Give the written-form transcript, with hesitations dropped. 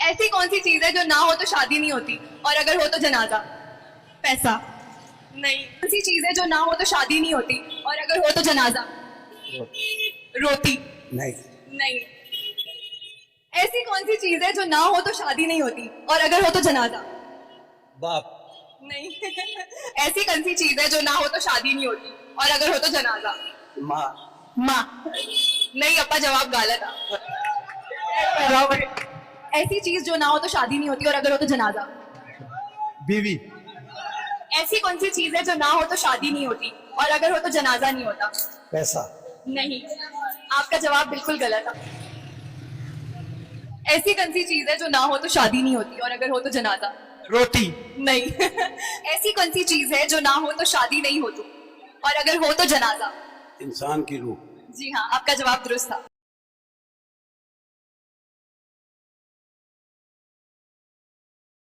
ऐसी कौन सी चीज है जो ना हो तो शादी नहीं होती और अगर हो तो जनाजा? पैसा। नहीं। कौन सी चीज है जो ना हो तो शादी नहीं होती और अगर हो तो जनाजा? रोटी। नहीं। नहीं। ऐसी कौन सी चीज है जो ना हो तो शादी नहीं होती और अगर हो तो जनाजा? बाप। नहीं। ऐसी कौन सी चीज है जो ना हो तो शादी नहीं होती और अगर हो तो जनाजा? माँ। माँ। नहीं अपा, जवाब गलत है। ऐसी चीज जो ना हो तो शादी नहीं होती और अगर हो तो जनाजा? बीवी। ऐसी कौन सी चीज है जो ना हो तो शादी नहीं होती और अगर हो तो जनाजा नहीं होता? पैसा। नहीं, आपका जवाब बिल्कुल गलत है। ऐसी कौन सी चीज है जो ना हो तो शादी नहीं होती और अगर हो तो जनाजा? रोटी। नहीं। ऐसी कौन सी चीज है जो ना हो तो शादी नहीं होती और अगर हो तो जनाजा? इंसान की रूह। जी हाँ, आपका जवाब दुरुस्त था।